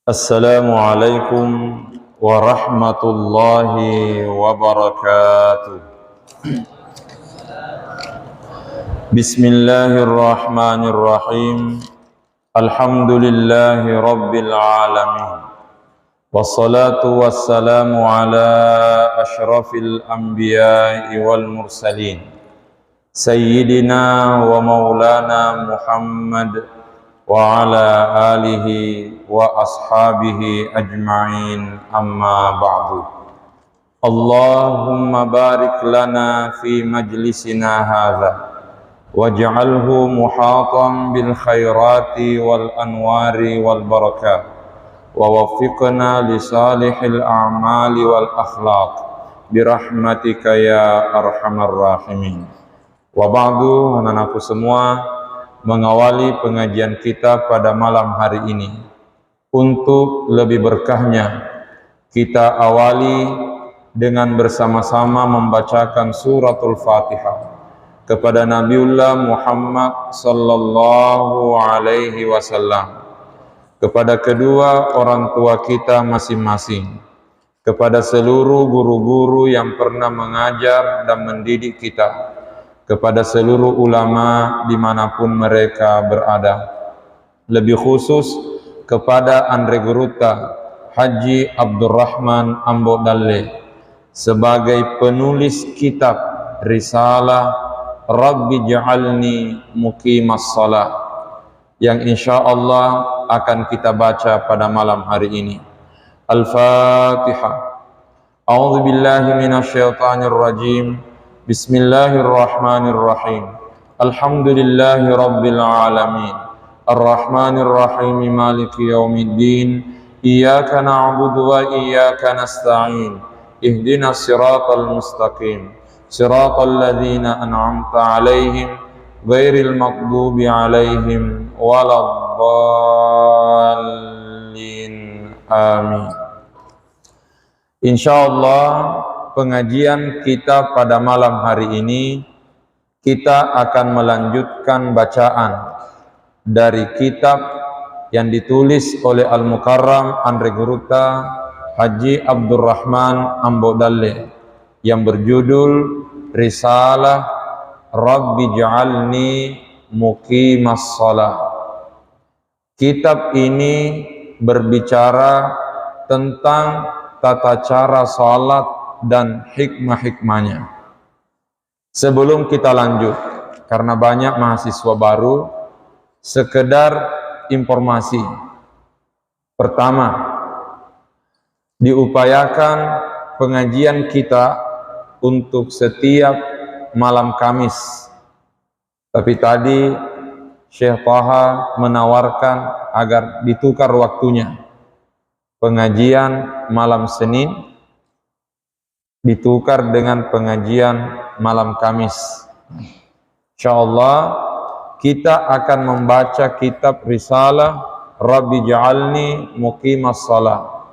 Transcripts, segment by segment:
Assalamualaikum warahmatullahi wabarakatuh. Bismillahirrahmanirrahim. Alhamdulillahi rabbil alamin. Wassalatu wassalamu ala ashrafil anbiya'i wal mursalin, Sayyidina wa maulana Muhammad wa ala alihi wa ashabihi ajma'in, amma ba'du. Allahumma barik lana fi majlisina hadha waj'alhu muhatan bil khairati wal anwari wal barakat wa waffiqna li salihil a'mali wal akhlaq birahmatika ya arhamar rahimin. Wa ba'du, anak-anakku semua, mengawali pengajian kita pada malam hari ini, untuk lebih berkahnya kita awali dengan bersama-sama membacakan suratul Fatihah kepada Nabiullah Muhammad sallallahu alaihi wasallam, kepada kedua orang tua kita masing-masing, kepada seluruh guru-guru yang pernah mengajar dan mendidik kita, kepada seluruh ulama dimanapun mereka berada, lebih khusus kepada Andre Guruta Haji Abdurrahman Ambo Dalle sebagai penulis kitab Risalah Rabbi Ja'alni Muqimas Shalah, yang insyaallah akan kita baca pada malam hari ini. Al-Fatihah. A'udzu billahi minasyaitonir rajim. Bismillahirrahmanirrahim. Alhamdulillahi rabbil alamin. Ar-Rahmanir Rahim, Maliki yaumiddin. Iyyaka na'budu wa iyyaka nasta'in. Ihdinas siratal mustaqim. Siratal ladzina an'amta 'alaihim ghairil maghdubi 'alaihim waladdallin. Amin. Insyaallah pengajian kita pada malam hari ini, kita akan melanjutkan bacaan dari kitab yang ditulis oleh Al-Mukarram Andre Guruta Haji Abdurrahman Ambo Dalle yang berjudul Risalah Rabbi Ja'alni Muqimas Shalah. Kitab ini berbicara tentang tata cara salat dan hikmah-hikmahnya. Sebelum kita lanjut, karena banyak mahasiswa baru, sekedar informasi. Pertama, diupayakan pengajian kita untuk setiap malam Kamis. Tapi tadi Syekh Taha menawarkan agar ditukar waktunya. Pengajian malam Senin ditukar dengan pengajian malam Kamis. Insyaallah kita akan membaca kitab Risalah Rabbi Ja'alni Muqimas Shalah.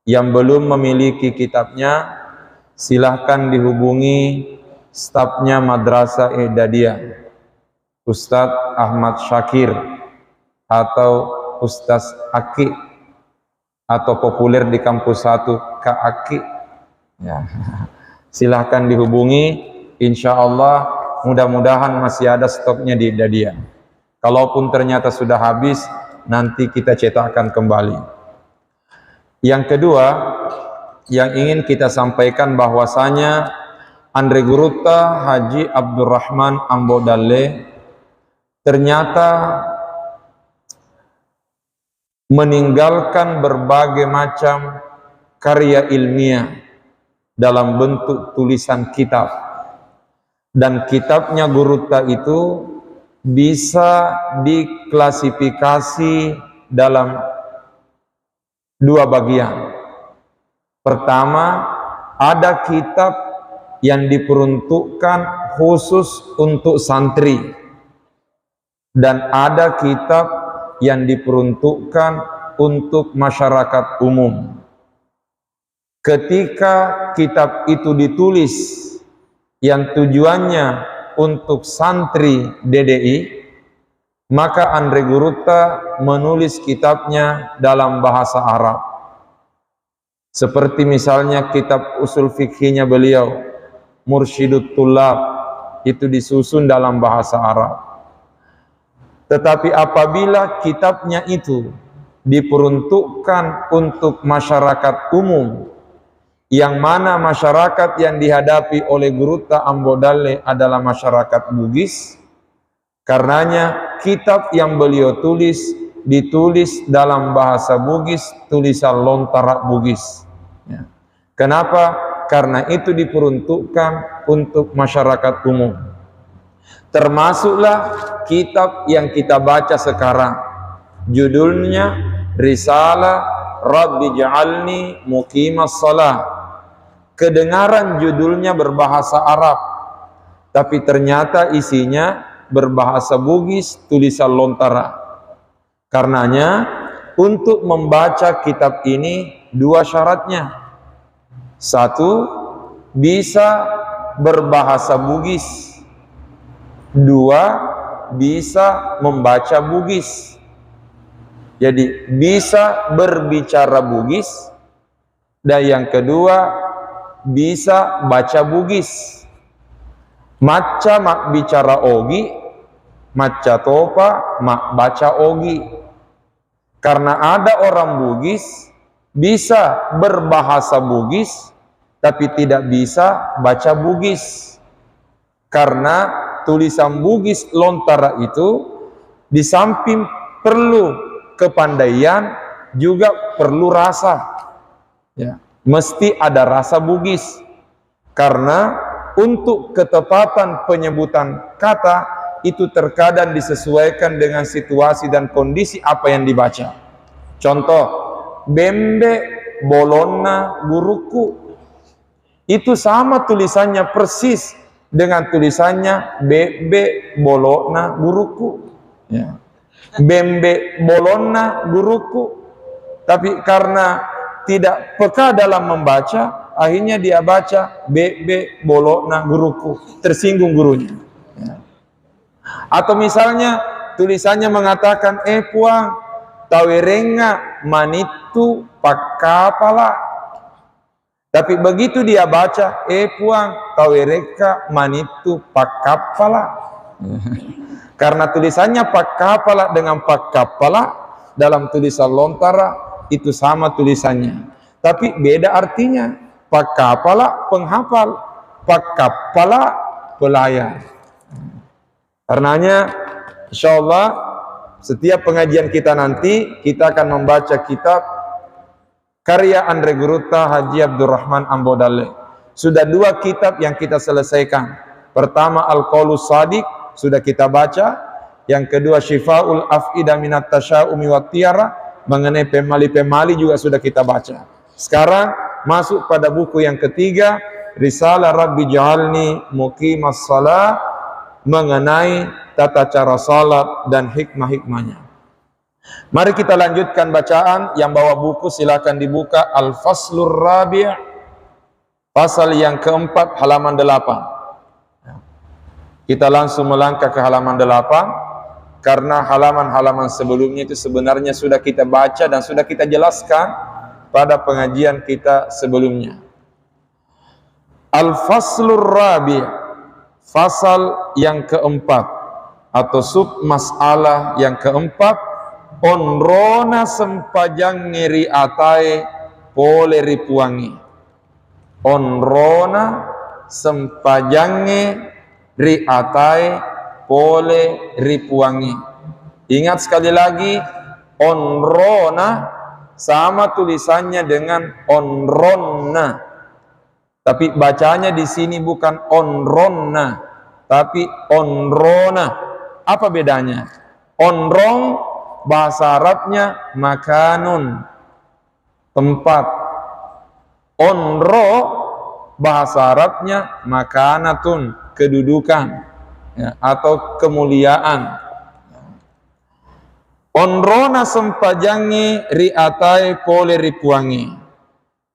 Yang belum memiliki kitabnya, silahkan dihubungi stafnya Madrasah Ihdadiyah, Ustadz Ahmad Syakir atau Ustadz Aki, atau populer di kampus 1 Kak Aki. Ya, silahkan dihubungi. Insya Allah mudah-mudahan masih ada stoknya di Ihdadiyah. Kalaupun ternyata sudah habis, nanti kita cetakkan kembali. Yang kedua yang ingin kita sampaikan bahwasanya Andre Guruta Haji Abdurrahman Ambo Dalle ternyata meninggalkan berbagai macam karya ilmiah dalam bentuk tulisan kitab, dan kitabnya Guruta itu bisa diklasifikasi dalam dua bagian. Pertama, ada kitab yang diperuntukkan khusus untuk santri, dan ada kitab yang diperuntukkan untuk masyarakat umum. Ketika kitab itu ditulis yang tujuannya untuk santri DDI, maka Andre Guruta menulis kitabnya dalam bahasa Arab. Seperti misalnya kitab usul fikihnya beliau, Mursyidut Tullab, itu disusun dalam bahasa Arab. Tetapi apabila kitabnya itu diperuntukkan untuk masyarakat umum, yang mana masyarakat yang dihadapi oleh Guruta Ambodalle adalah masyarakat Bugis, karenanya kitab yang beliau tulis ditulis dalam bahasa Bugis, tulisan Lontara Bugis. Ya. Kenapa? Karena itu diperuntukkan untuk masyarakat umum. Termasuklah kitab yang kita baca sekarang, judulnya Risalah Rabbi Ja'alni Muqimas Shalah. Kedengaran judulnya berbahasa Arab, tapi ternyata isinya berbahasa Bugis, tulisan Lontara. Karenanya untuk membaca kitab ini dua syaratnya. Satu, bisa berbahasa Bugis. Dua, bisa membaca Bugis. Jadi bisa berbicara Bugis. Dan yang kedua, bisa baca Bugis. Maca mak bicara ogi, maca topa mak baca ogi. Karena ada orang Bugis bisa berbahasa Bugis tapi tidak bisa baca Bugis. Karena tulisan Bugis Lontara itu di samping perlu kepandaian juga perlu rasa. Ya, mesti ada rasa Bugis. Karena untuk ketepatan penyebutan kata itu terkadang disesuaikan dengan situasi dan kondisi apa yang dibaca. Contoh, bembe bolonna guruku, itu sama tulisannya persis dengan tulisannya bebe bolonna guruku. Ya. Bembe bolonna guruku, tapi karena tidak peka dalam membaca, akhirnya dia baca bebe bolonna guruku, tersinggung gurunya. Ya. Atau misalnya tulisannya mengatakan puang tawerenga manitu pakapala, tapi begitu dia baca puang tawereka manitu pakapala. Karena tulisannya pakapala dengan pakapala dalam tulisan Lontara itu sama tulisannya, tapi beda artinya. Pakapala penghafal, pakapala pelayar. Karenanya insyaallah setiap pengajian kita nanti kita akan membaca kitab karya Andre Guruta Haji Abdurrahman Ambodalle. Sudah dua kitab yang kita selesaikan. Pertama Al-Qaulus Shadiq sudah kita baca, yang kedua Syifaul Af'idah Minat Tasya'umi wa Tiara, mengenai pemali-pemali juga sudah kita baca. Sekarang masuk pada buku yang ketiga, Risalah Rabbi Ja'alni Muqimas Shalah, mengenai tata cara salat dan hikmah-hikmahnya. Mari kita lanjutkan bacaan. Yang bawa buku silakan dibuka Al-Faslur Rabi', pasal yang keempat, halaman 8. Kita langsung melangkah ke halaman 8 karena halaman-halaman sebelumnya itu sebenarnya sudah kita baca dan sudah kita jelaskan pada pengajian kita sebelumnya. Al-Faslur Rabi', fasal yang keempat atau sub masalah yang keempat, onrona sempajang ngiri atai pole ripuangi. Onrona sempajang ri atai pole ripuangi. Ingat sekali lagi, onrona sama tulisannya dengan onronna. Tapi bacanya di sini bukan onronna, tapi onrona. Apa bedanya? Onrong bahasa Arabnya makanun, tempat. Onro bahasa Arabnya makanatun, kedudukan, ya, atau kemuliaan. Onrona sempajangi riatai pole ripuangi,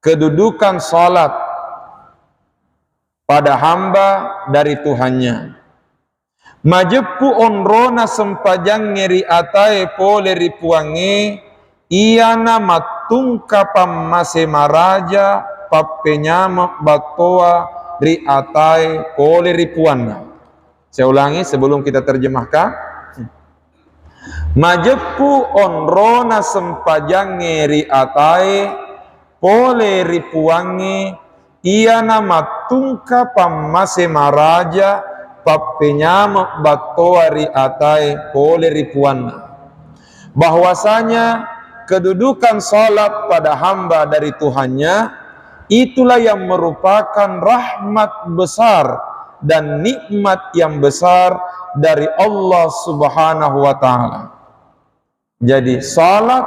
kedudukan salat pada hamba dari Tuhannya. Majepu onrona sempajang ngeri atae pole ripuange iana matungka pamase maraja papenyama batoa ri atae pole ripuanna. Saya ulangi sebelum kita terjemahkan. Majepu onrona sempajang ngeri atae pole ripuange iana matungka pamase maraja papenyama batoari atai pole ripuanna. Bahwasanya kedudukan salat pada hamba dari Tuhannya itulah yang merupakan rahmat besar dan nikmat yang besar dari Allah Subhanahu wa taala. Jadi salat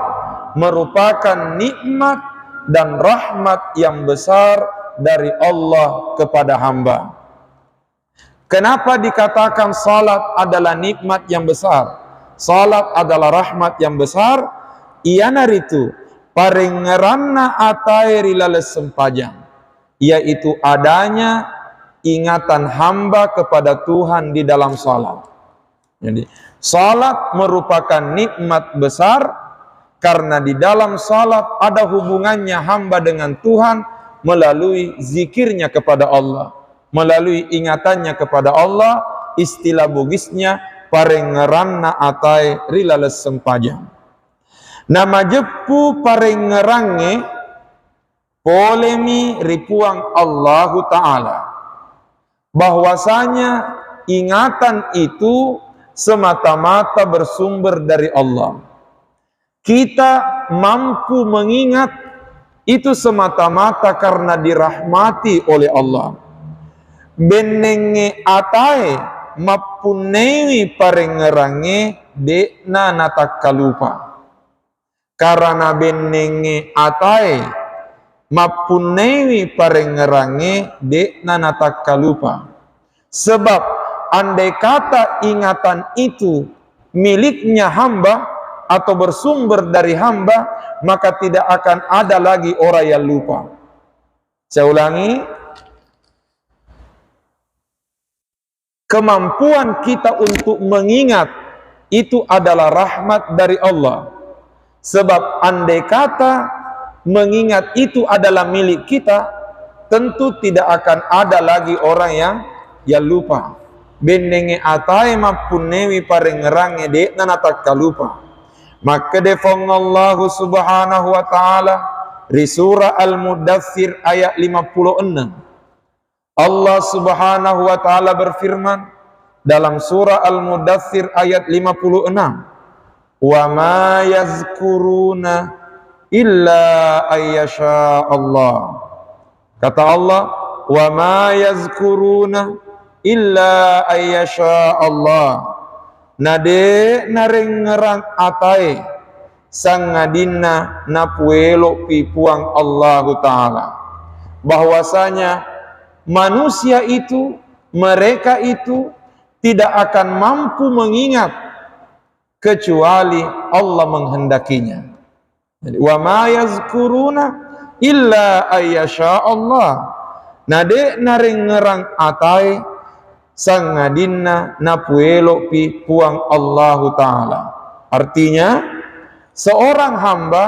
merupakan nikmat dan rahmat yang besar dari Allah kepada hamba. Kenapa dikatakan salat adalah nikmat yang besar? Salat adalah rahmat yang besar. Iana ritu parengeranna atairi lales sempajang, yaitu adanya ingatan hamba kepada Tuhan di dalam salat. Jadi salat merupakan nikmat besar karena di dalam salat ada hubungannya hamba dengan Tuhan melalui zikirnya kepada Allah, melalui ingatannya kepada Allah. Istilah bugisnya parengeranna atai rilales sempajang. Nama jepu parengerange polemi ripuang Allahu Ta'ala, bahwasanya ingatan itu semata-mata bersumber dari Allah. Kita mampu mengingat itu semata-mata karena dirahmati oleh Allah. Benenge atae mapunewi parengerange dekna natakalupa. Karena benenge atae mapunewi parengerange dekna natakalupa. Sebab andai kata ingatan itu miliknya hamba atau bersumber dari hamba, maka tidak akan ada lagi orang yang lupa. Saya ulangi, kemampuan kita untuk mengingat itu adalah rahmat dari Allah. Sebab andai kata mengingat itu adalah milik kita, tentu tidak akan ada lagi orang yang lupa. Bendenge atae mapunewi parengerange dekna natakalupa. Maka defong Allah Subhanahu wa taala di surah Al-Mudaththir ayat 56. Allah Subhanahu wa taala berfirman dalam surah Al-Mudaththir ayat 56, "Wa ma yazkuruna illa ayyasha Allah." Kata Allah, "Wa ma yazkuruna illa ayyasha Allah." Nade narengerang atai sangadina napuelo pipuang Allah Ta'ala, bahwasanya manusia itu, mereka itu tidak akan mampu mengingat kecuali Allah menghendakinya. Jadi, wa ma yazkuruna illa ayyasha Allah. Nade narengerang atai sangadina napuelo pi puang Allah Ta'ala. Artinya seorang hamba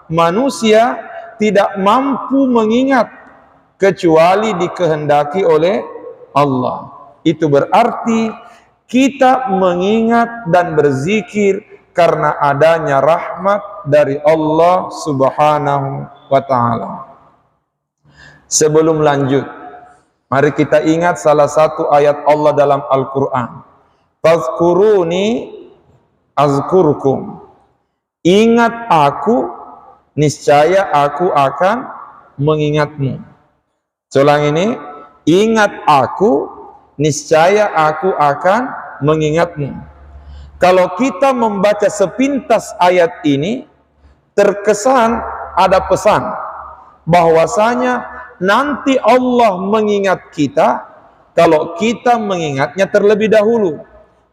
manusia tidak mampu mengingat kecuali dikehendaki oleh Allah. Itu berarti kita mengingat dan berzikir karena adanya rahmat dari Allah Subhanahu wa Ta'ala. Sebelum lanjut, mari kita ingat salah satu ayat Allah dalam Al-Quran. Fazkuruni azkurkum. Ingat aku, niscaya aku akan mengingatmu. Solang ini, ingat aku, niscaya aku akan mengingatmu. Kalau kita membaca sepintas ayat ini, terkesan ada pesan bahwasanya nanti Allah mengingat kita kalau kita mengingatnya terlebih dahulu.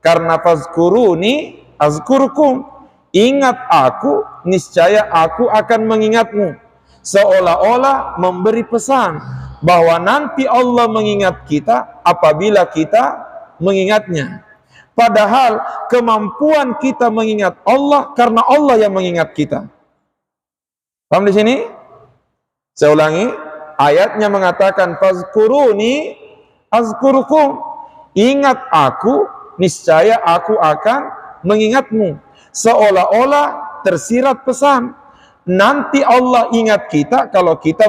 Karena fazkuruni azkurkum, ingat aku, niscaya aku akan mengingatmu. Seolah-olah memberi pesan bahwa nanti Allah mengingat kita apabila kita mengingatnya. Padahal kemampuan kita mengingat Allah karena Allah yang mengingat kita. Paham di sini? Saya ulangi, ayatnya mengatakan fazkuruni azkurukum. Ingat aku, niscaya aku akan mengingatmu. Seolah-olah tersirat pesan, nanti Allah ingat kita kalau kita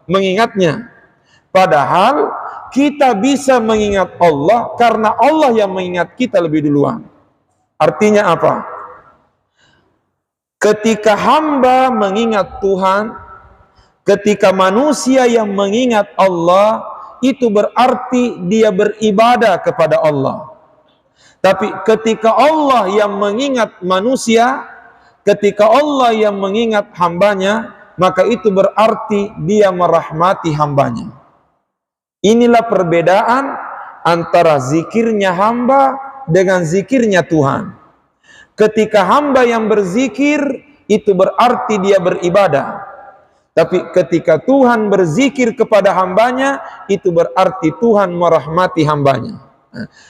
mengingatnya. Padahal kita bisa mengingat Allah karena Allah yang mengingat kita lebih duluan. Artinya apa? Ketika hamba mengingat Tuhan, ketika manusia yang mengingat Allah, itu berarti dia beribadah kepada Allah. Tapi ketika Allah yang mengingat manusia, ketika Allah yang mengingat hambanya, maka itu berarti dia merahmati hambanya. Inilah perbedaan antara zikirnya hamba dengan zikirnya Tuhan. Ketika hamba yang berzikir, itu berarti dia beribadah. Tapi ketika Tuhan berzikir kepada hambanya, itu berarti Tuhan merahmati hambanya.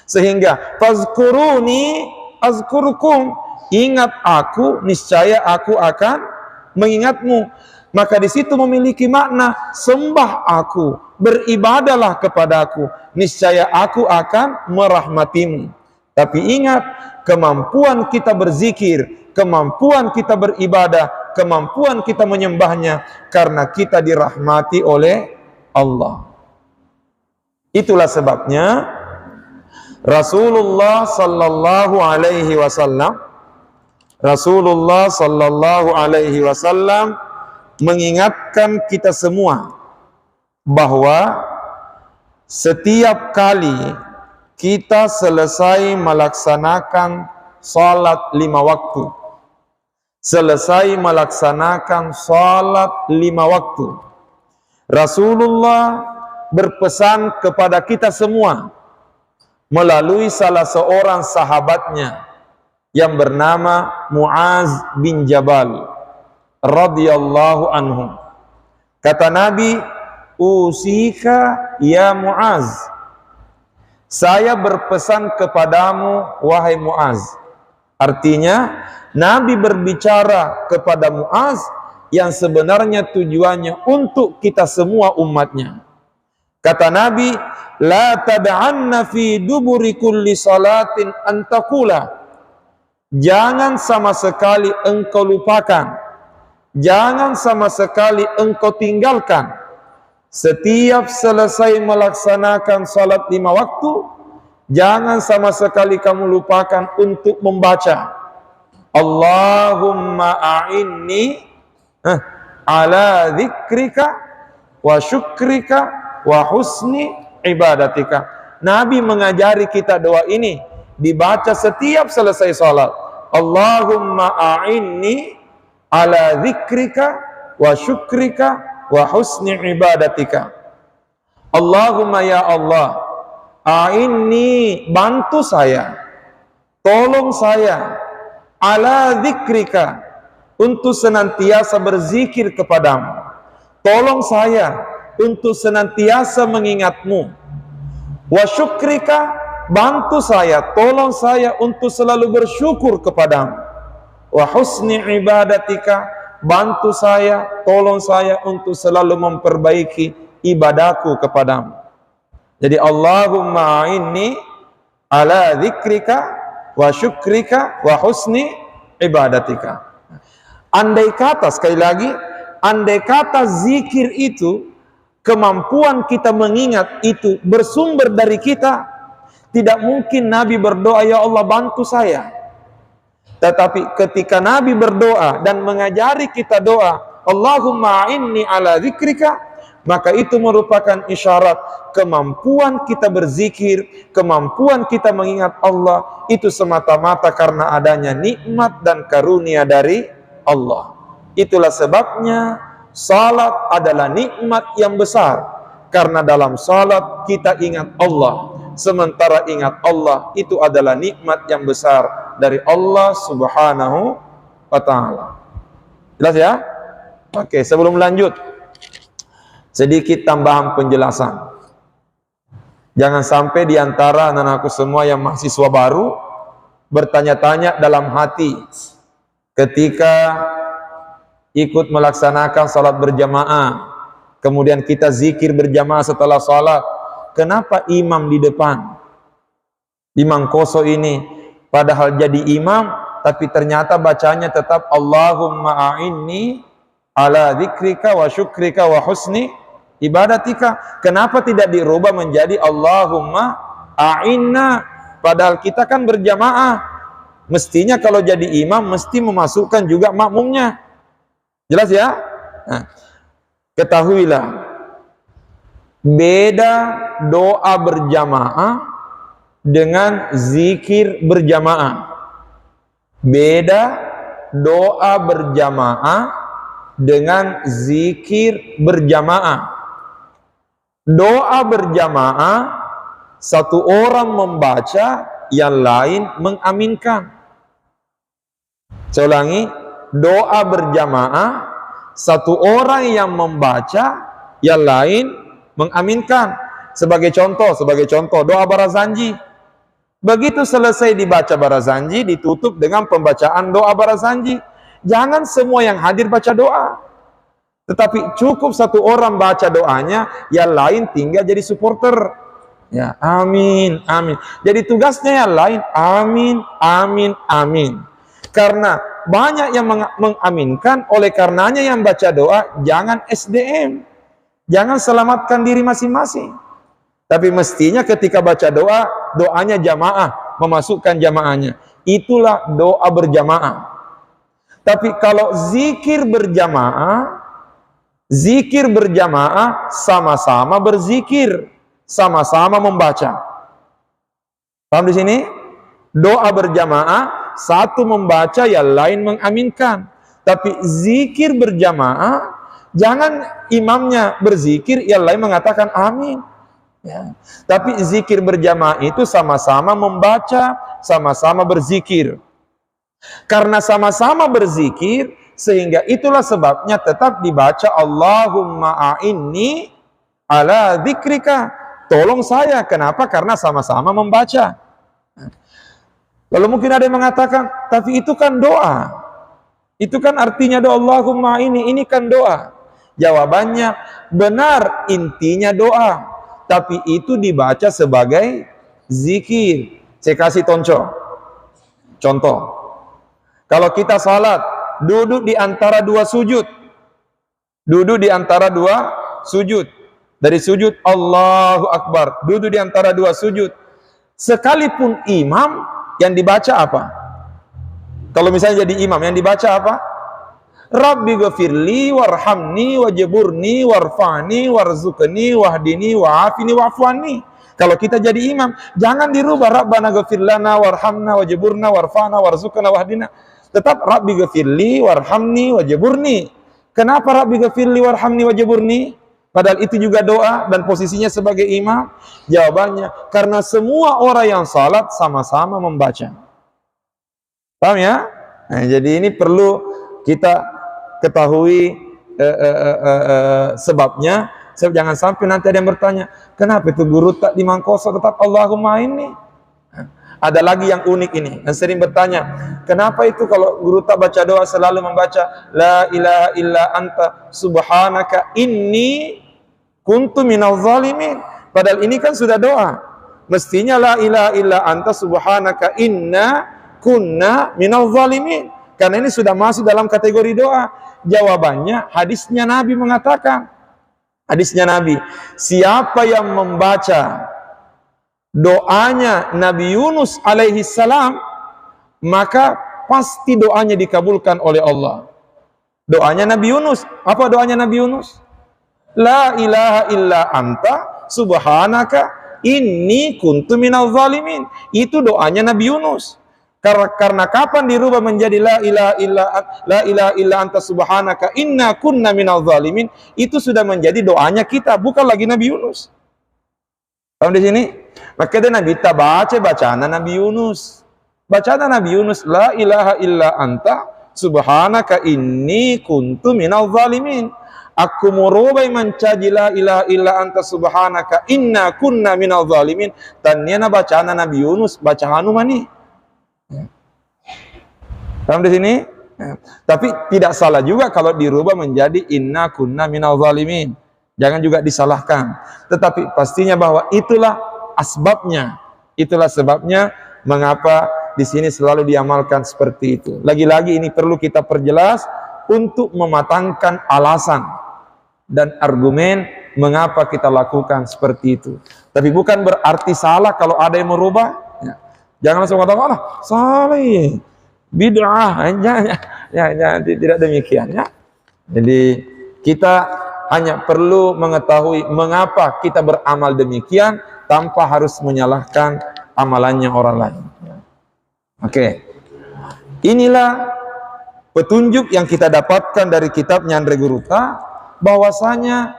Sehingga fazkuruni azkurukum, ingat aku, niscaya aku akan mengingatmu. Maka di situ memiliki makna, sembah aku, beribadahlah kepadaku, niscaya aku akan merahmatimu. Tapi ingat, kemampuan kita berzikir, kemampuan kita beribadah, kemampuan kita menyembahnya karena kita dirahmati oleh Allah. Itulah sebabnya Rasulullah sallallahu alaihi wasallam mengingatkan kita semua bahwa setiap kali kita selesai melaksanakan salat 5 waktu, selesai melaksanakan salat 5 waktu, Rasulullah berpesan kepada kita semua melalui salah seorang sahabatnya yang bernama Muaz bin Jabal radhiyallahu anhu. Kata Nabi, usika ya Muaz, saya berpesan kepadamu wahai Muaz. Artinya Nabi berbicara kepada Muaz yang sebenarnya tujuannya untuk kita semua umatnya. Kata Nabi, la tad'anna fi duburi kulli salatin antakula, jangan sama sekali engkau lupakan, jangan sama sekali engkau tinggalkan, setiap selesai melaksanakan salat 5 waktu, jangan sama sekali kamu lupakan untuk membaca Allahumma a'inni ala dzikrika wa syukrika wa husni ibadatika. Nabi mengajari kita doa ini dibaca setiap selesai salat. Allahumma a'inni ala dzikrika wa syukrika wa husni ibadatika. Allahumma ya Allah, a'inni, bantu saya, tolong saya, ala dzikrika, untuk senantiasa berzikir kepadamu, tolong saya untuk senantiasa mengingatmu, wa syukrika, bantu saya, tolong saya untuk selalu bersyukur kepadamu, wa husni ibadatika, bantu saya, tolong saya untuk selalu memperbaiki ibadahku kepadamu. Jadi Allahumma a'inni ala dzikrika wa syukrika wa husni ibadatika. Andai kata, sekali lagi, andai kata zikir itu, kemampuan kita mengingat itu bersumber dari kita, tidak mungkin Nabi berdoa, ya Allah bantu saya. Tetapi ketika Nabi berdoa dan mengajari kita doa Allahumma a'inni ala dzikrika, maka itu merupakan isyarat kemampuan kita berzikir, kemampuan kita mengingat Allah itu semata-mata karena adanya nikmat dan karunia dari Allah. Itulah sebabnya salat adalah nikmat yang besar, karena dalam salat kita ingat Allah, sementara ingat Allah itu adalah nikmat yang besar dari Allah Subhanahu wa ta'ala. Jelas ya? Oke, sebelum lanjut, sedikit tambahan penjelasan. Jangan sampai diantara anak-anakku semua yang mahasiswa baru bertanya-tanya dalam hati ketika ikut melaksanakan salat berjamaah, kemudian kita zikir berjamaah setelah salat, kenapa imam di depan? Imam koso ini padahal jadi imam, tapi ternyata bacanya tetap Allahumma a'inni ala dzikrika wa syukrika wa husni ibadatika. Kenapa tidak dirubah menjadi Allahumma a'inna? Padahal kita kan berjamaah, mestinya kalau jadi imam mesti memasukkan juga makmumnya. Jelas ya? Nah, ketahuilah, beda doa berjamaah dengan zikir berjamaah. Beda doa berjamaah dengan zikir berjamaah. Doa berjamaah, satu orang membaca, yang lain mengaminkan. Saya ulangi, doa berjamaah, satu orang yang membaca, yang lain mengaminkan. Sebagai contoh, doa barazanji. Begitu selesai dibaca barazanji, ditutup dengan pembacaan doa barazanji. Jangan semua yang hadir baca doa, tetapi cukup satu orang baca doanya, yang lain tinggal jadi supporter. Ya, amin, amin. Jadi tugasnya yang lain, amin, amin, amin. Karena banyak yang mengaminkan, oleh karenanya yang baca doa jangan SDM, jangan selamatkan diri masing-masing. Tapi mestinya ketika baca doa, doanya jamaah, memasukkan jamaahnya. Itulah doa berjamaah. Tapi kalau zikir berjamaah sama-sama berzikir, sama-sama membaca. Paham di sini? Doa berjamaah, satu membaca, yang lain mengaminkan. Tapi zikir berjamaah, jangan imamnya berzikir, yang lain mengatakan amin. Ya. Tapi zikir berjamaah itu sama-sama membaca, sama-sama berzikir. Karena sama-sama berzikir, sehingga itulah sebabnya tetap dibaca Allahumma a'inni ala dzikrika. Tolong saya. Kenapa? Karena sama-sama membaca. Lalu mungkin ada yang mengatakan, tapi itu kan doa. Itu kan artinya doa Allahumma ini kan doa. Jawabannya, benar, intinya doa. Tapi itu dibaca sebagai zikir. Saya kasih contoh. Kalau kita salat, duduk di antara dua sujud. Duduk di antara dua sujud. Dari sujud Allahu Akbar, duduk di antara dua sujud. Sekalipun imam, yang dibaca apa? Kalau misalnya jadi imam, yang dibaca apa? Rabbi ghafirli warhamni wajburni warfani warzuqni wahdini wa'afini wa'fuani. Kalau kita jadi imam, jangan dirubah Rabbana ghafir lana warhamna wajburna warfana warzuqna wahdina. Tetap Rabbi ghafirli warhamni wajburni. Kenapa Rabbi ghafirli warhamni wajburni? Padahal itu juga doa dan posisinya sebagai imam. Jawabannya, karena semua orang yang salat sama-sama membaca. Paham ya? Nah, jadi ini perlu kita ketahui sebabnya. Jangan sampai nanti ada yang bertanya, kenapa itu guru tak di Mangkoso tetap Allahumma ini? Ada lagi yang unik ini, yang sering bertanya, kenapa itu kalau guru tak baca doa selalu membaca la ilaha illa anta subhanaka inni kuntu minal zalimin? Padahal ini kan sudah doa. Mestinya la ilaha illa anta subhanaka inna kunna minal zalimin. Karena ini sudah masuk dalam kategori doa. Jawabannya, hadisnya Nabi mengatakan, hadisnya Nabi, siapa yang membaca doanya Nabi Yunus alaihi salam, maka pasti doanya dikabulkan oleh Allah. Doanya Nabi Yunus, apa doanya Nabi Yunus? La ilaha illa anta subhanaka inni kuntu minal zalimin. Itu doanya Nabi Yunus. Karena kapan dirubah menjadi la ilaha illa anta subhanaka inna kunna minal zalimin, itu sudah menjadi doanya kita, bukan lagi Nabi Yunus. Paham di sini? Maka Nabi kita bacaan Nabi Yunus. Bacaan Nabi Yunus, la ilaha illa anta subhanaka inni kuntu minal zalimin. Aku merubah mencaji la ilaha illa anta subhanaka inna kunna minal zalimin. Tanyana bacaan Nabi Yunus, bacaan mani. Paham di sini? Ya. Tapi tidak salah juga kalau dirubah menjadi inna kunna minal zalimin. Jangan juga disalahkan. Tetapi pastinya bahwa itulah asbabnya. Itulah sebabnya mengapa di sini selalu diamalkan seperti itu. Lagi-lagi ini perlu kita perjelas untuk mematangkan alasan dan argumen mengapa kita lakukan seperti itu. Tapi bukan berarti salah kalau ada yang merubah. Ya. Jangan langsung katakan, salah ya, bid'ah. Ya, tidak demikian ya. Jadi kita hanya perlu mengetahui mengapa kita beramal demikian tanpa harus menyalahkan amalannya orang lain. Oke. Inilah petunjuk yang kita dapatkan dari kitab Nyandre Guruta, bahwasanya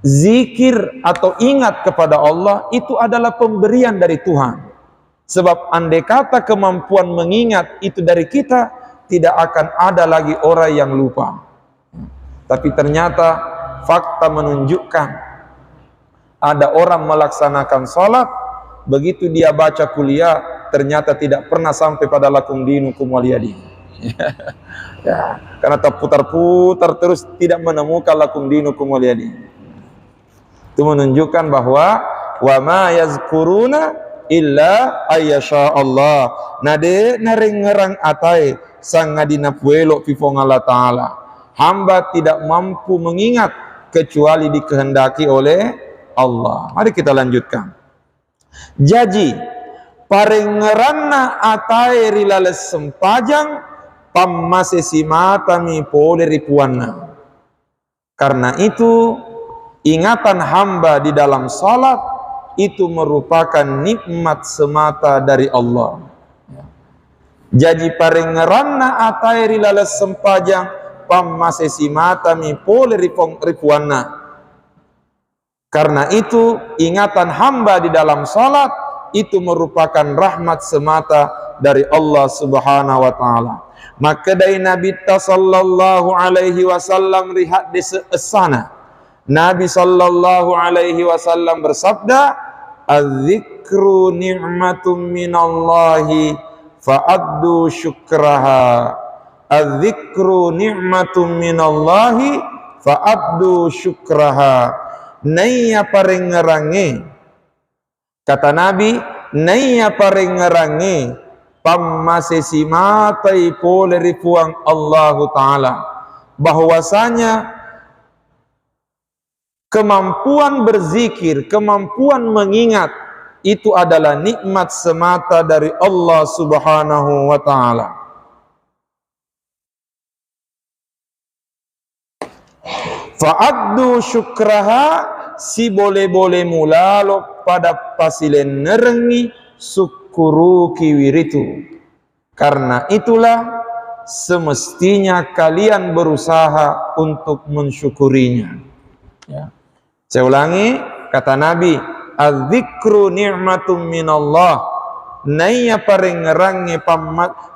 zikir atau ingat kepada Allah itu adalah pemberian dari Tuhan. Sebab andai kata kemampuan mengingat itu dari kita, tidak akan ada lagi orang yang lupa. Tapi ternyata fakta menunjukkan ada orang melaksanakan sholat, begitu dia baca kuliah ternyata tidak pernah sampai pada lakum dinukum waliyadin. Ya, karena terputar-putar terus tidak menemukan lakum dinukum waliyadin. Itu menunjukkan bahwa wa ma yazkuruna illa ayyasha Allah. Nade narengerang atai sangadina puelo pifong Allah Ta'ala. Hamba tidak mampu mengingat kecuali dikehendaki oleh Allah. Mari kita lanjutkan. Jadi parengeranna atai rilales sempajang pammasesi matami pole ripuanna. Karena itu ingatan hamba di dalam salat itu merupakan nikmat semata dari Allah. Jadi parengeranna atai rilales sempajang pammasesi matami pole ripuanna. Karena itu ingatan hamba di dalam salat itu merupakan rahmat semata dari Allah Subhanahu wa taala. Maka dari Nabi sallallahu alaihi wasallam lihat di sana. Nabi sallallahu alaihi wasallam bersabda, "Az-zikru ni'matun minallahi fa'addu syukraha." Az-zikru ni'matun minallahi fa'addu syukraha. Naya parengerange, kata Nabi, naya parengerange pammasesi matai pole ripuang Allah Ta'ala, bahwasanya kemampuan berzikir, kemampuan mengingat itu adalah nikmat semata dari Allah Subhanahu wa Ta'ala. Fa'addu syukraha, si boleh-boleh mulalo pada pasilen nerengi syukuru kiwiritu. Karena itulah semestinya kalian berusaha untuk mensyukurinya. Ya. Saya ulangi, kata Nabi, az-zikru ni'matum minallah. Naya parengerange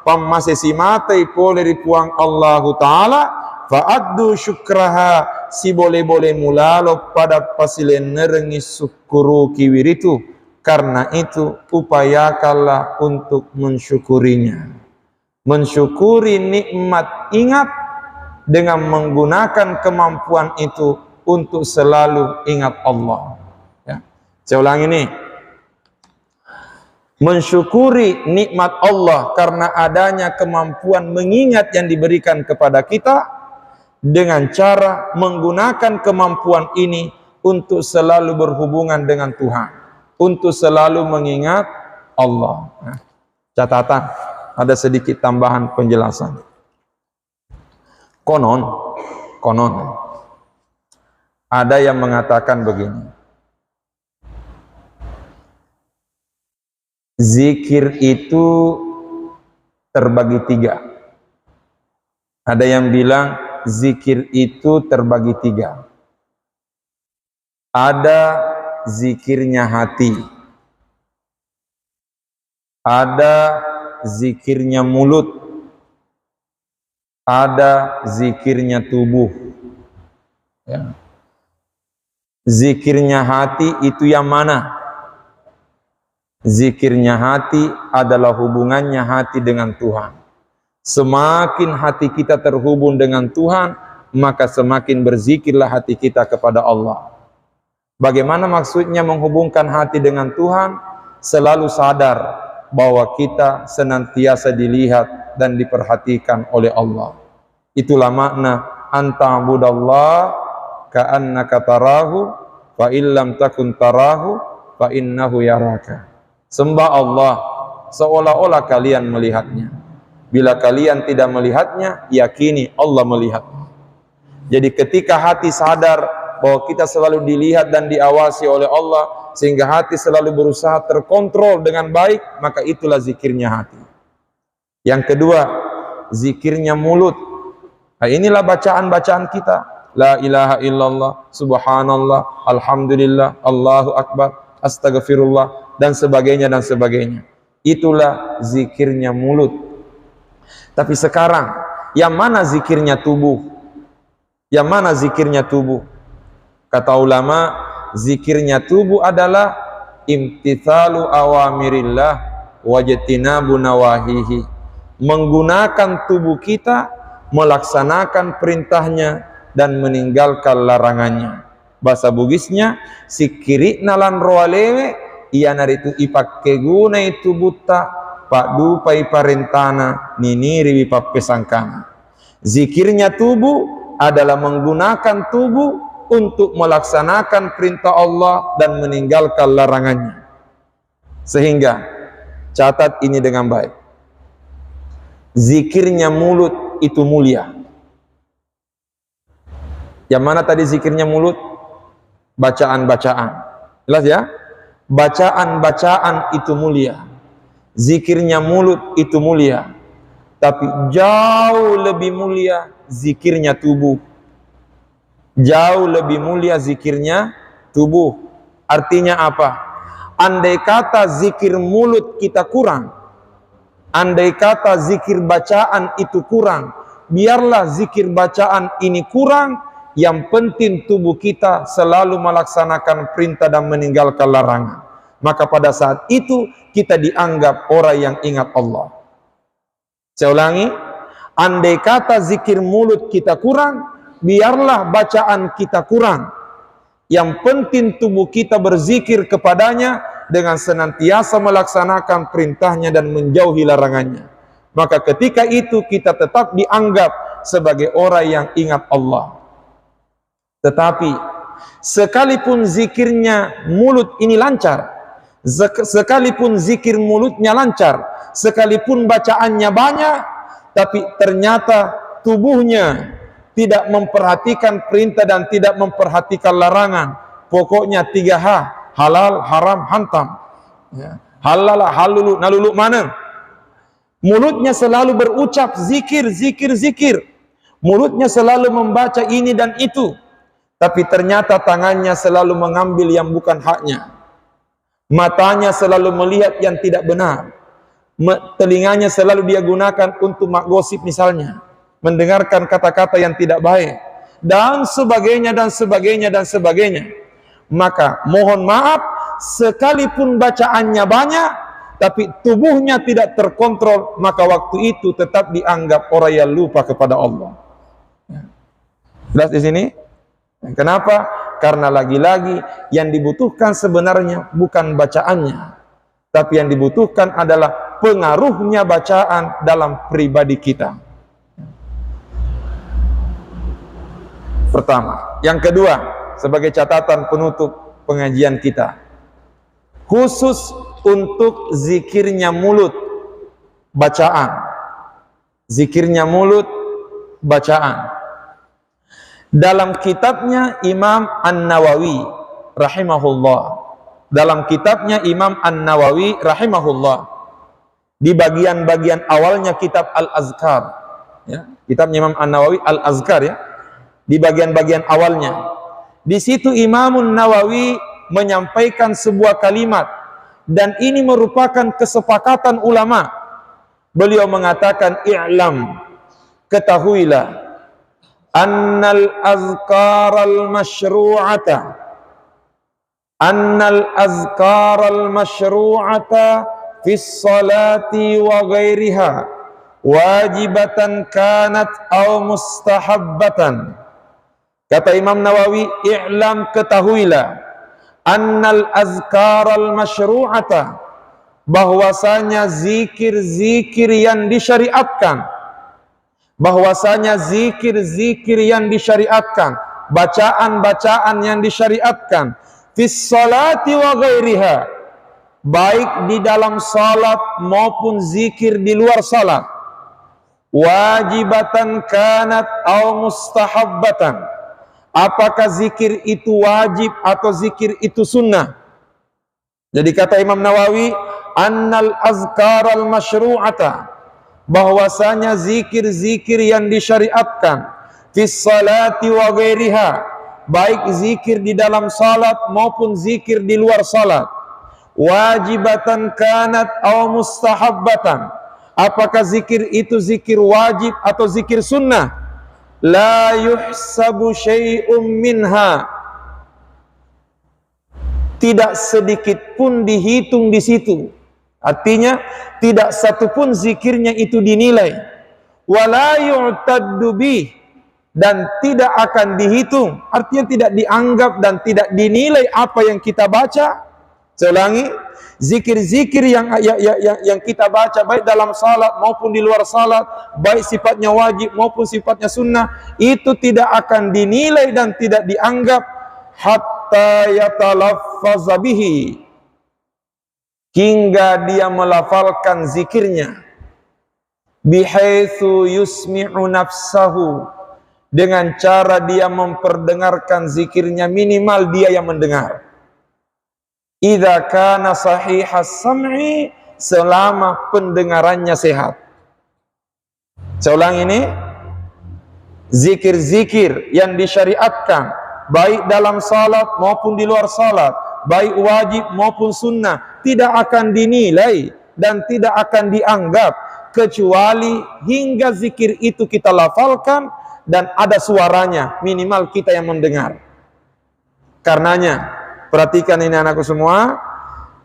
pammasesi matai pole ripuang Allah Ta'ala, fa'addu syukraha, si boleh-boleh mulalo pada pasilen nerengi syukuru kiwiritu. Karena itu upayakanlah untuk mensyukurinya. Mensyukuri nikmat ingat dengan menggunakan kemampuan itu untuk selalu ingat Allah. Ya. Saya ulangi ini. Mensyukuri nikmat Allah karena adanya kemampuan mengingat yang diberikan kepada kita, dengan cara menggunakan kemampuan ini untuk selalu berhubungan dengan Tuhan, untuk selalu mengingat Allah. Nah, catatan, ada sedikit tambahan penjelasan. Konon, ada yang mengatakan begini, zikir itu terbagi tiga. Ada yang bilang zikir itu terbagi tiga. Ada zikirnya hati, ada zikirnya mulut, ada zikirnya tubuh. Ya. Zikirnya hati itu yang mana? Zikirnya hati adalah hubungannya hati dengan Tuhan. Semakin hati kita terhubung dengan Tuhan, maka semakin berzikirlah hati kita kepada Allah. Bagaimana maksudnya menghubungkan hati dengan Tuhan? Selalu sadar bahwa kita senantiasa dilihat dan diperhatikan oleh Allah. Itulah makna anta'budallah ka'annaka tarahu fa illam takun tarahu fa innahu yaraka. Sembah Allah seolah-olah kalian melihatnya. Bila kalian tidak melihatnya, yakini Allah melihatnya. Jadi ketika hati sadar bahwa kita selalu dilihat dan diawasi oleh Allah, sehingga hati selalu berusaha terkontrol dengan baik, maka itulah zikirnya hati. Yang kedua, zikirnya mulut. Nah, inilah bacaan-bacaan kita. La ilaha illallah, subhanallah, alhamdulillah, Allahu akbar, astagfirullah, dan sebagainya dan sebagainya. Itulah zikirnya mulut. Tapi sekarang, yang mana zikirnya tubuh? Yang mana zikirnya tubuh? Kata ulama, zikirnya tubuh adalah imtithalu awamirillah wajtinabu nawahihi. Menggunakan tubuh kita, melaksanakan perintahnya dan meninggalkan larangannya. Bahasa Bugisnya, sikiri nalan roalewe, ia naritu ipak keguna itu buta, pak dupai parentana niniri wipap pesangkana. Zikirnya tubuh adalah menggunakan tubuh untuk melaksanakan perintah Allah dan meninggalkan larangannya. Sehingga catat ini dengan baik. Zikirnya mulut itu mulia. Yang mana tadi zikirnya mulut? Bacaan-bacaan. Jelas ya? Bacaan-bacaan itu mulia. Zikirnya mulut itu mulia, tapi jauh lebih mulia zikirnya tubuh. Jauh lebih mulia zikirnya tubuh. Artinya apa? Andai kata zikir mulut kita kurang, andai kata zikir bacaan itu kurang, biarlah zikir bacaan ini kurang, yang penting tubuh kita selalu melaksanakan perintah dan meninggalkan larangan. Maka pada saat itu kita dianggap orang yang ingat Allah. Saya ulangi, andai kata zikir mulut kita kurang, biarlah bacaan kita kurang. Yang penting tubuh kita berzikir kepadanya dengan senantiasa melaksanakan perintahnya dan menjauhi larangannya. Maka ketika itu kita tetap dianggap sebagai orang yang ingat Allah. Tetapi sekalipun zikirnya mulut ini lancar, sekalipun zikir mulutnya lancar, sekalipun bacaannya banyak, tapi ternyata tubuhnya tidak memperhatikan perintah dan tidak memperhatikan larangan. Pokoknya 3H, halal, haram, hantam. Ya. Halal, halulu, nalulu mana? Mulutnya selalu berucap zikir, zikir, zikir. Mulutnya selalu membaca ini dan itu. Tapi ternyata tangannya selalu mengambil yang bukan haknya. Matanya selalu melihat yang tidak benar. Telinganya selalu dia gunakan untuk gosip misalnya. Mendengarkan kata-kata yang tidak baik. Dan sebagainya, dan sebagainya, dan sebagainya. Maka mohon maaf, sekalipun bacaannya banyak, tapi tubuhnya tidak terkontrol, maka waktu itu tetap dianggap orang yang lupa kepada Allah. Jelas di sini? Kenapa? Karena lagi-lagi yang dibutuhkan sebenarnya bukan bacaannya, tapi yang dibutuhkan adalah pengaruhnya bacaan dalam pribadi kita. Pertama. Yang kedua, sebagai catatan penutup pengajian kita, khusus untuk zikirnya mulut, bacaan. Zikirnya mulut, bacaan. Dalam kitabnya Imam An-Nawawi rahimahullah, dalam kitabnya Imam An-Nawawi rahimahullah, di bagian-bagian awalnya kitab Al-Azkar, ya, kitabnya Imam An-Nawawi Al-Azkar, ya, di bagian-bagian awalnya, di situ Imam An-Nawawi menyampaikan sebuah kalimat, dan ini merupakan kesepakatan ulama. Beliau mengatakan, i'lam, ketahuilah, annal azkaral masyru'ata, annal azkaral masyru'ata fis salati wa ghairiha wajibatan kanat aw mustahabbatan. Kata Imam Nawawi, i'lam, ketahuilah, annal azkaral masyru'ata, bahwasanya zikir-zikir yang disyariatkan, bahwasanya zikir-zikir yang disyariatkan, bacaan-bacaan yang disyariatkan, fis salati wa ghairiha, baik di dalam salat maupun zikir di luar salat, wajibatan kanat aw mustahabbatan, apakah zikir itu wajib atau zikir itu sunnah. Jadi kata Imam Nawawi, annal azkaral masyru'ata, bahwasanya zikir-zikir yang disyariatkan, fis salati wa ghairiha, baik zikir di dalam salat maupun zikir di luar salat, wajibatan kanat aw mustahabbatan, apakah zikir itu zikir wajib atau zikir sunnah, la yuhsabu syai'um minha, tidak sedikit pun dihitung di situ. Artinya tidak satu pun zikirnya itu dinilai. Wala yu'taddu bih, dan tidak akan dihitung. Artinya tidak dianggap dan tidak dinilai apa yang kita baca. Saya ulangi, zikir-zikir yang kita baca baik dalam salat maupun di luar salat, baik sifatnya wajib maupun sifatnya sunnah, itu tidak akan dinilai dan tidak dianggap hatta yatalaffaza bihi, hingga dia melafalkan zikirnya, bihaitsu yusmi'u nafsahu, dengan cara dia memperdengarkan zikirnya, minimal dia yang mendengar. Idza kana sahihas sam'i, selama pendengarannya sehat. Saya ulang ini, zikir-zikir yang disyariatkan baik dalam salat maupun di luar salat, baik wajib maupun sunnah, tidak akan dinilai dan tidak akan dianggap kecuali hingga zikir itu kita lafalkan dan ada suaranya, minimal kita yang mendengar. Karenanya, perhatikan ini anakku semua,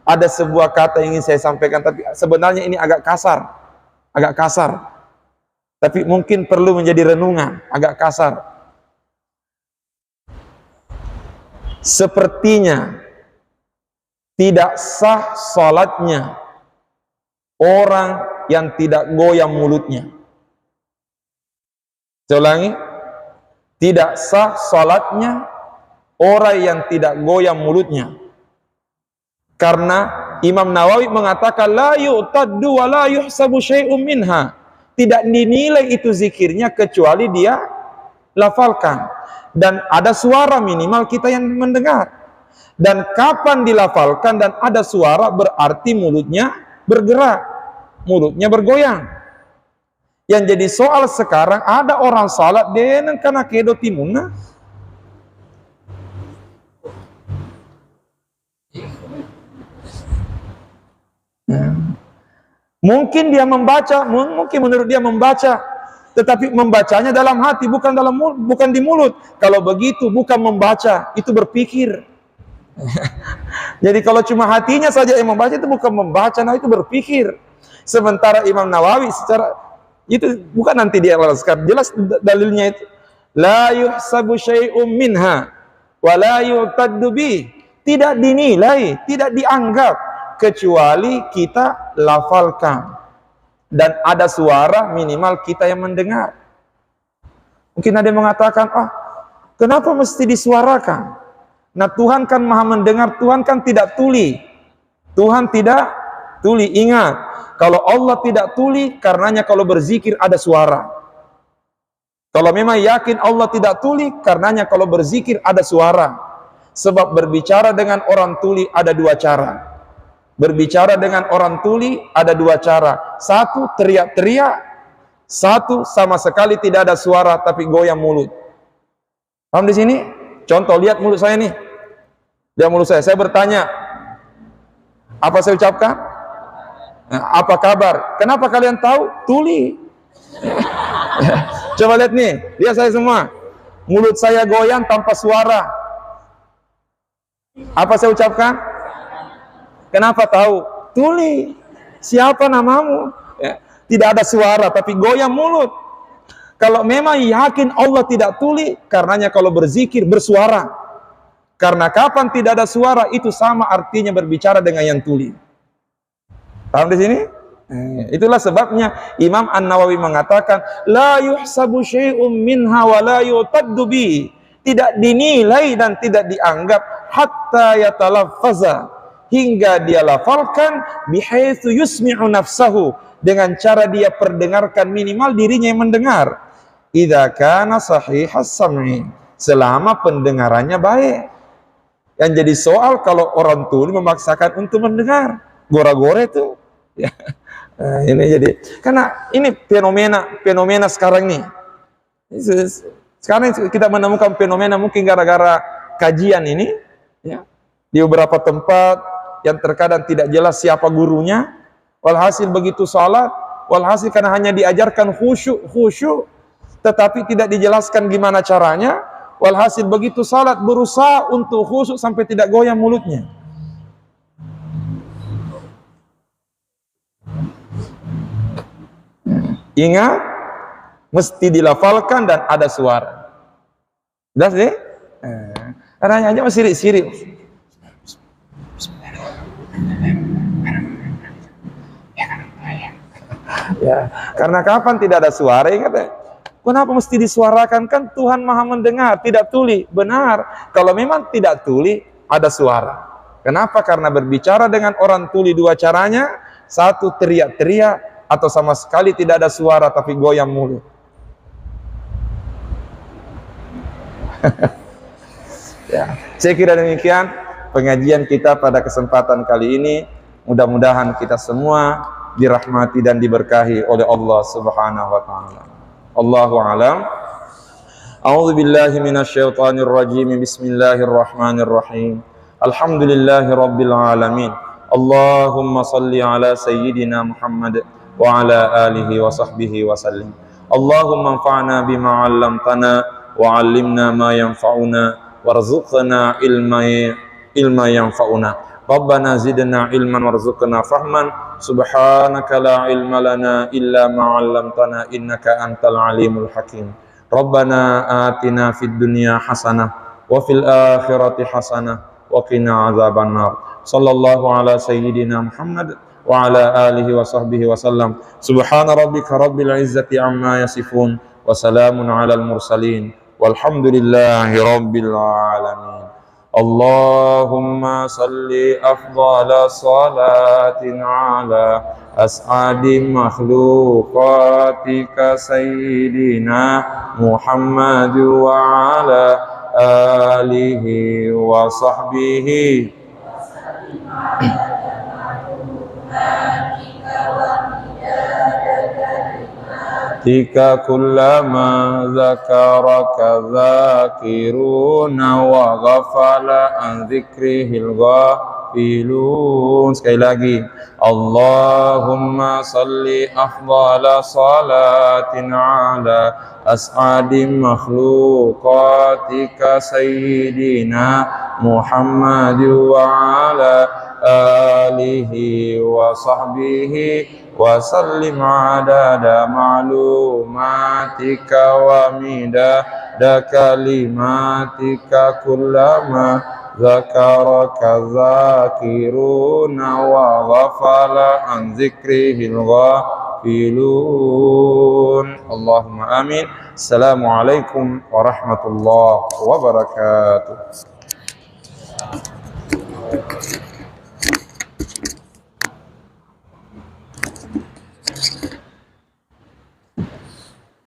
ada sebuah kata yang ingin saya sampaikan, tapi sebenarnya ini agak kasar, tapi mungkin perlu menjadi renungan, agak kasar. Sepertinya tidak sah salatnya orang yang tidak goyang mulutnya. Saya ulangi, tidak sah salatnya orang yang tidak goyang mulutnya. Karena Imam Nawawi mengatakan la yu'taddu wa la yuhsabu syai'um minha, tidak dinilai itu zikirnya kecuali dia lafalkan dan ada suara, minimal kita yang mendengar. Dan kapan dilafalkan dan ada suara, berarti mulutnya bergerak, mulutnya bergoyang. Yang jadi soal sekarang, ada orang salat dengan kana kedo timuna, mungkin dia membaca, mungkin menurut dia membaca, tetapi membacanya dalam hati, bukan di mulut. Kalau begitu bukan membaca, itu berpikir. Jadi kalau cuma hatinya saja yang membaca, itu bukan membaca, nah itu berpikir. Sementara Imam Nawawi secara itu bukan, nanti dia jelaskan, jelas dalilnya itu, la yuhsabu syai'um minha wa la yu'taddu bih, tidak dinilai, tidak dianggap kecuali kita lafalkan dan ada suara, minimal kita yang mendengar. Mungkin ada yang mengatakan, kenapa mesti disuarakan? Nah, Tuhan kan maha mendengar, Tuhan kan tidak tuli. Tuhan tidak tuli. Ingat, kalau Allah tidak tuli, karenanya kalau berzikir ada suara. Kalau memang yakin Allah tidak tuli, karenanya kalau berzikir ada suara. Sebab berbicara dengan orang tuli ada dua cara. Berbicara dengan orang tuli ada dua cara. Satu, teriak-teriak. Satu, sama sekali tidak ada suara tapi goyang mulut. Paham di sini? Contoh, lihat mulut saya nih. Lihat mulut saya. Saya bertanya, apa saya ucapkan? Apa kabar? Kenapa kalian tahu? Tuli. Coba lihat nih, lihat saya semua. Mulut saya goyang tanpa suara. Apa saya ucapkan? Kenapa tahu? Tuli. Siapa namamu? Ya. tidak ada suara tapi goyang mulut. Kalau memang yakin Allah tidak tuli, karenanya kalau berzikir bersuara. Karena kapan tidak ada suara itu sama artinya berbicara dengan yang tuli. Paham di sini? Itulah sebabnya Imam An-Nawawi mengatakan la yuhsabu syai'un minha wa la yu'taddu bi. Tidak dinilai dan tidak dianggap hatta yatalaffaza, hingga dia lafalkan bihaitsu yusmi'u nafsahu, dengan cara dia perdengarkan minimal dirinya yang mendengar. Idza kana sahihas sam'i, selama pendengarannya baik. Yang jadi soal kalau orang tuli memaksakan untuk mendengar, gora-gora itu. Ya. Nah, ini jadi karena ini fenomena sekarang nih. Sekarang kita menemukan fenomena mungkin gara-gara kajian ini, ya, di beberapa tempat yang terkadang tidak jelas siapa gurunya. Walhasil begitu salat, walhasil karena hanya diajarkan khusyuk, tetapi tidak dijelaskan gimana caranya. Walhasil begitu salat berusaha untuk khusyuk sampai tidak goyang mulutnya. Ingat, mesti dilafalkan dan ada suara. Jelas deh? Karena hanya sirik-sirik. Ya, karena kapan tidak ada suara, ingat ya? Kenapa mesti disuarakan? Kan Tuhan Maha mendengar, tidak tuli. Benar, kalau memang tidak tuli, ada suara. Kenapa? Karena berbicara dengan orang tuli dua caranya. Satu, teriak-teriak, atau sama sekali tidak ada suara tapi goyang mulut. Ya, saya kira demikian pengajian kita pada kesempatan kali ini. Mudah-mudahan kita semua dirahmati dan diberkahi oleh Allah Subhanahu wa taala. Allahu a'lam. A'udzu billahi minasyaitonir rajim. Bismillahirrahmanirrahim. Alhamdulillahirabbil alamin. Allahumma shalli ala sayyidina Muhammad wa ala alihi wa sahbihi wa sallim. Allahumma anfa'na bima 'allamtana wa 'allimna ma yanfa'una warzuqna ilma yanfa'una. Rabbana zidna ilman warzuqna fahman. Subhanaka la ilma lana illa ma 'allamtana innaka antal alimul hakim. Rabbana atina fid dunya hasanah wa fil akhirati hasanah wa qina azabannar. Sallallahu ala sayyidina Muhammad wa ala alihi wa sahbihi wa sallam. Subhana rabbika rabbil izzati amma yasifun wa salamun alal mursalin walhamdulillahi rabbil alamin. Allahumma salli afdala salatin ala as'adi makhluqatika sayyidina Muhammad wa ala alihi wa sahbihi tika kullama zakaraka zakiruna wa ghafala an zikrihil ghafilun. Sekali lagi, Allahumma salli afdala salatin ala as'adi makhluqatika sayyidina Muhammad wa ala alihi wa sahbihi wa sallim adada ma'lumatika wa midada kalimatika kullama zakaraka zakiruna wa ghafala an zikrihil ghafilun. Allahumma amin. Assalamualaikum warahmatullahi wabarakatuh.